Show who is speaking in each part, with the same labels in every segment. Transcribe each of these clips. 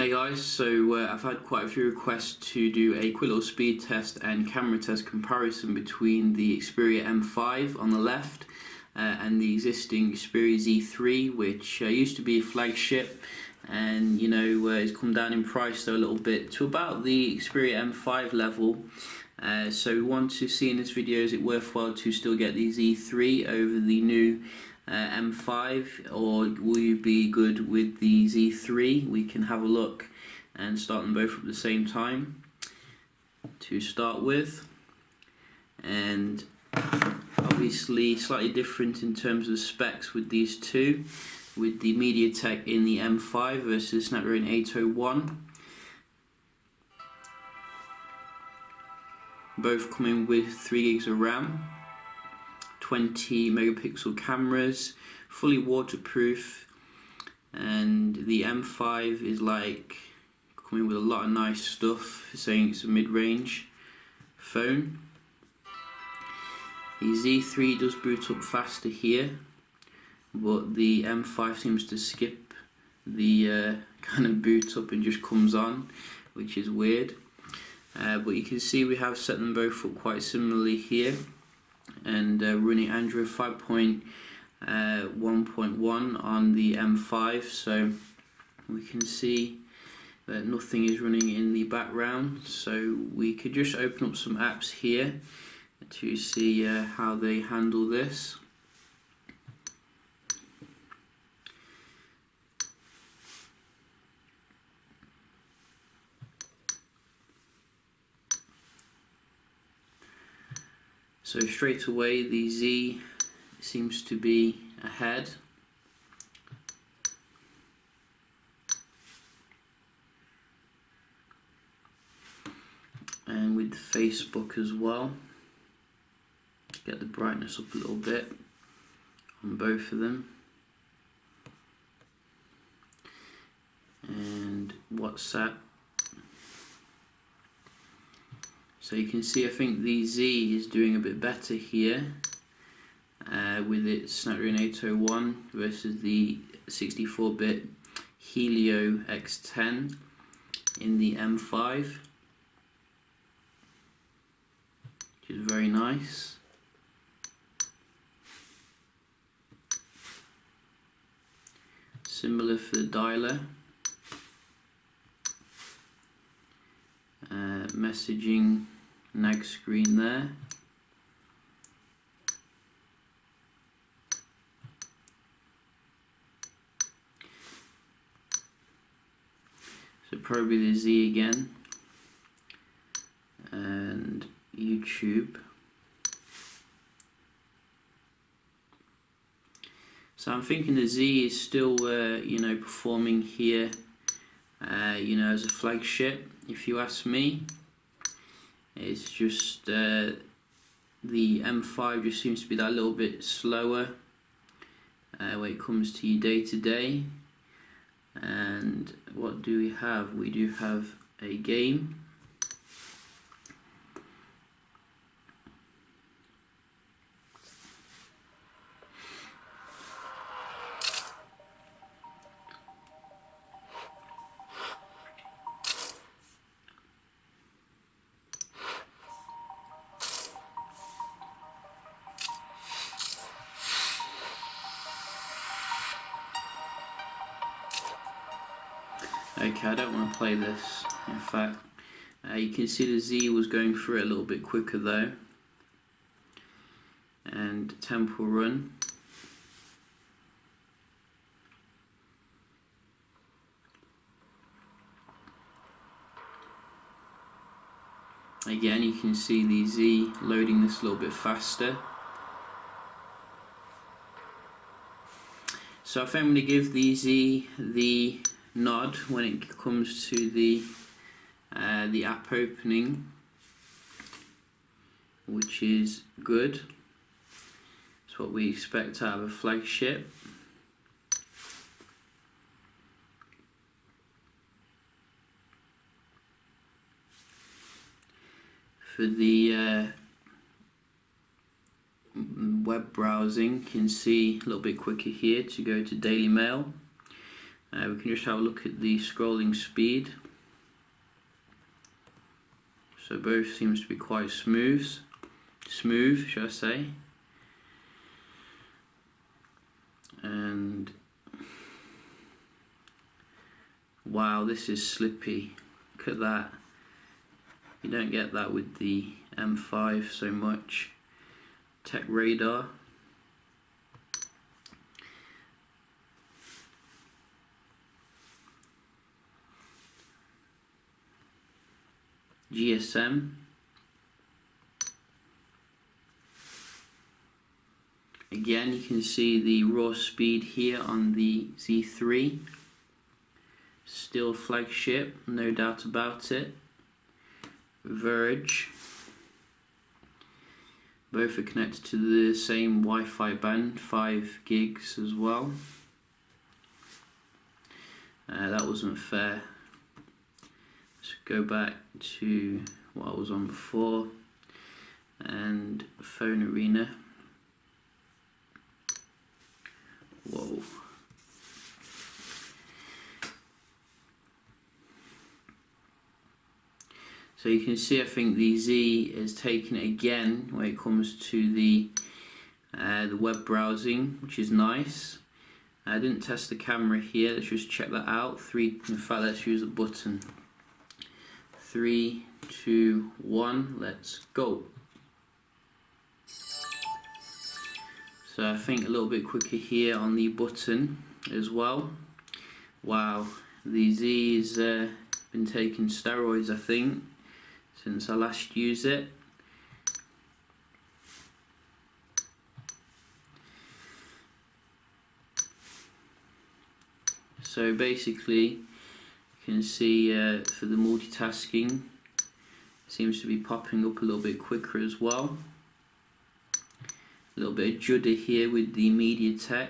Speaker 1: Hey guys, so I've had quite a few requests to do a quick little speed test and camera test comparison between the Xperia M5 on the left and the existing Xperia Z3, which used to be a flagship and has come down in price though a little bit to about the Xperia M5 level. So we want to see in this video, is it worthwhile to still get the Z3 over the new M5, or will you be good with the Z3? We can have a look and start them both at the same time to start with. And obviously slightly different in terms of specs with these two, with the MediaTek in the M5 versus Snapdragon 801. Both coming with 3 gigs of RAM, 20 megapixel cameras, fully waterproof, and the M5 is like coming with a lot of nice stuff, saying it's a mid-range phone. The Z3 does boot up faster here, but the M5 seems to skip the kind of boot up and just comes on, which is weird. But you can see we have set them both up quite similarly here, and running Android 5.1.1 on the M5, so we can see that nothing is running in the background. So we could just open up some apps here to see how they handle this. So straight away the Z seems to be ahead. And with Facebook as well. Get the brightness up a little bit on both of them. And WhatsApp. So you can see I think the Z is doing a bit better here with its Snapdragon 801 versus the 64-bit Helio X10 in the M5, which is very nice. Similar for the dialer. Messaging nag screen there. So probably the Z again, and YouTube. So I'm thinking the Z is still performing here as a flagship, if you ask me. It's just the M5 just seems to be that little bit slower when it comes to your day-to-day. And what do we have? We do have a game. Okay, I don't want to play this. In fact, you can see the Z was going through it a little bit quicker though. And Temple Run. Again, you can see the Z loading this a little bit faster. So I think I'm going to give the Z the nod when it comes to the app opening, which is good. It's what we expect out of a flagship. For the web browsing, you can see a little bit quicker here to go to Daily Mail. We can just have a look at the scrolling speed. So both seems to be quite smooth, should I say. And wow, this is slippy. Look at that. You don't get that with the M5 so much. Tech radar. GSM. Again, you can see the raw speed here on the Z3. Still flagship, no doubt about it. Verge. Both are connected to the same Wi-Fi band, 5 gigs as well. That wasn't fair. Let's go back to what I was on before, and Phone Arena. Whoa. So you can see, I think the Z is taking it again when it comes to the web browsing, which is nice. I didn't test the camera here. Let's just check that out. In fact, let's use a button. 3, 2, 1. Let's go. So I think a little bit quicker here on the button as well. Wow, the Z's been taking steroids, I think, since I last used it. So basically, you can see for the multitasking, it seems to be popping up a little bit quicker as well. A little bit of judder here with the MediaTek.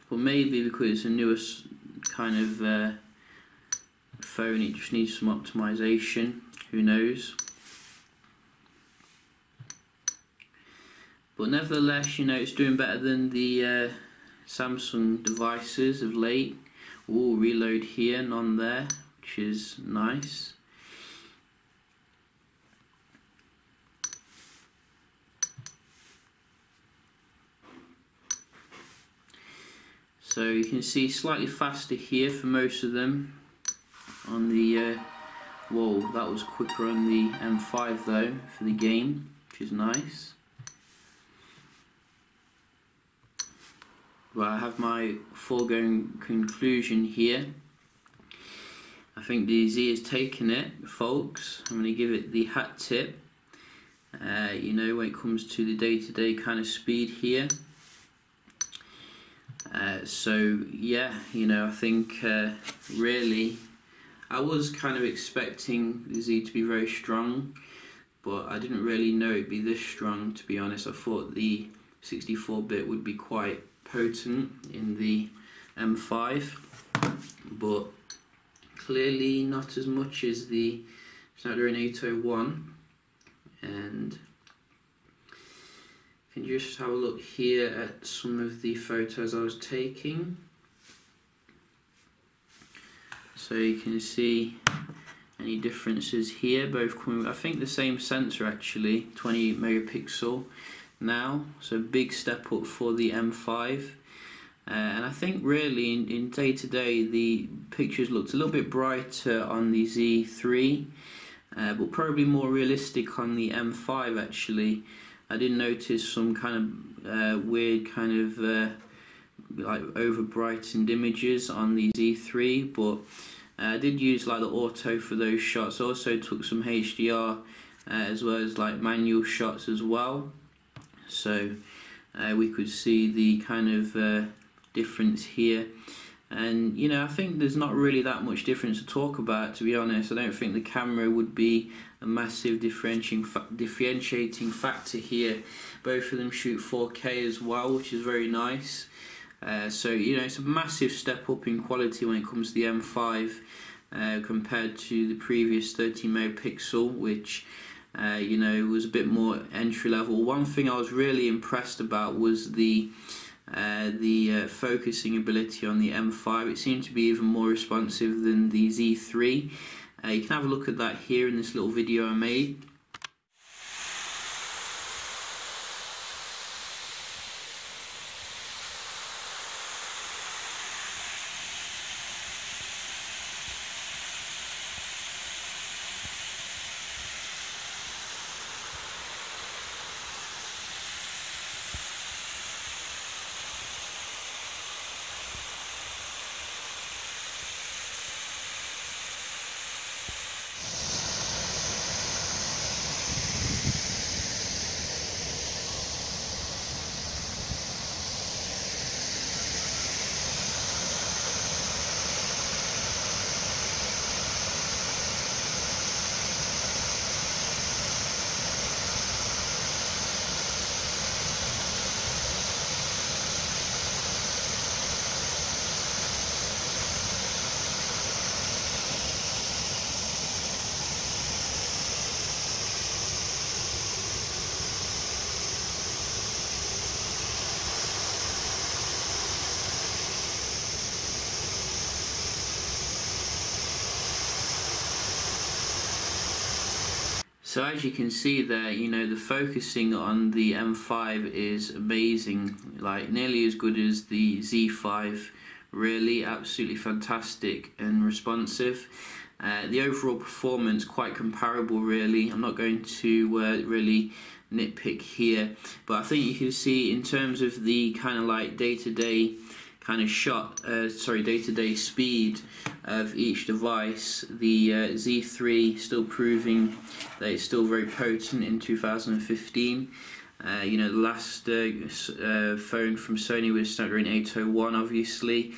Speaker 1: But maybe because it's a newer kind of phone, it just needs some optimization. Who knows? But nevertheless, you know, it's doing better than the Samsung devices of late. Ooh, reload here, none there, which is nice. So you can see slightly faster here for most of them. On the whoa, that was quicker on the M5 though for the game, which is nice. Well, I have my foregoing conclusion here. I think the Z has taken it, folks. I'm going to give it the hat tip. You know, when it comes to the day-to-day kind of speed here. So yeah, you know, I think really, I was kind of expecting the Z to be very strong, but I didn't really know it'd be this strong, to be honest. I thought the 64-bit would be quite potent in the M5, but clearly not as much as the Snapdragon 801. And you can just have a look here at some of the photos I was taking. So you can see any differences here, both coming with, I think, the same sensor actually, 28 megapixel now, so big step up for the M5. And I think really in day-to-day the pictures looked a little bit brighter on the Z3, but probably more realistic on the M5 actually. I did notice some kind of weird kind of like over brightened images on the Z3, but I did use like the auto for those shots. I also took some HDR as well as like manual shots as well, so we could see the kind of difference here. And you know, I think there's not really that much difference to talk about, to be honest. I don't think the camera would be a massive differentiating factor here. Both of them shoot 4K as well, which is very nice. So you know, it's a massive step up in quality when it comes to the M5 compared to the previous 13 megapixel, which You know, it was a bit more entry level. One thing I was really impressed about was the focusing ability on the M5. It seemed to be even more responsive than the Z3. You can have a look at that here in this little video I made. So as you can see there, you know, the focusing on the M5 is amazing, like nearly as good as the Z5, really, absolutely fantastic and responsive. The overall performance quite comparable, really. I'm not going to really nitpick here, but I think you can see in terms of the kind of like day-to-day kind of day-to-day speed of each device, the Z3 still proving that it's still very potent in 2015. You know, the last phone from Sony was Snapdragon 801, obviously,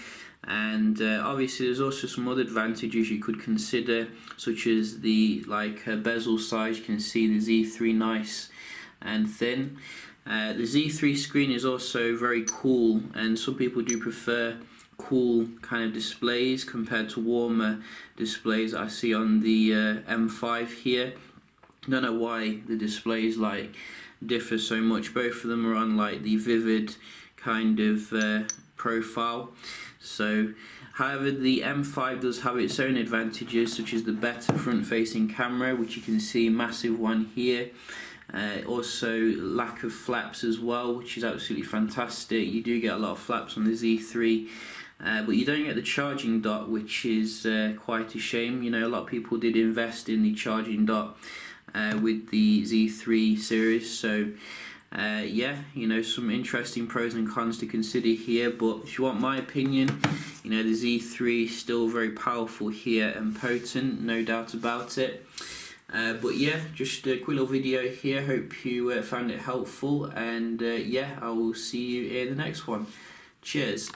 Speaker 1: and obviously there's also some other advantages you could consider, such as the bezel size. You can see the Z3 nice and thin. The Z3 screen is also very cool, and some people do prefer cool kind of displays compared to warmer displays I see on the M5 here. I don't know why the displays differ so much. Both of them are on the vivid kind of profile. So, however, the M5 does have its own advantages, such as the better front-facing camera, which you can see, massive one here. Also lack of flaps as well, which is absolutely fantastic. You do get a lot of flaps on the Z3, but you don't get the charging dock, which is quite a shame. You know, a lot of people did invest in the charging dock with the Z3 series, so yeah, you know, some interesting pros and cons to consider here. But if you want my opinion, you know, the Z3 is still very powerful here and potent, no doubt about it. But yeah, just a quick little video here. Hope you found it helpful, and yeah, I will see you in the next one. Cheers.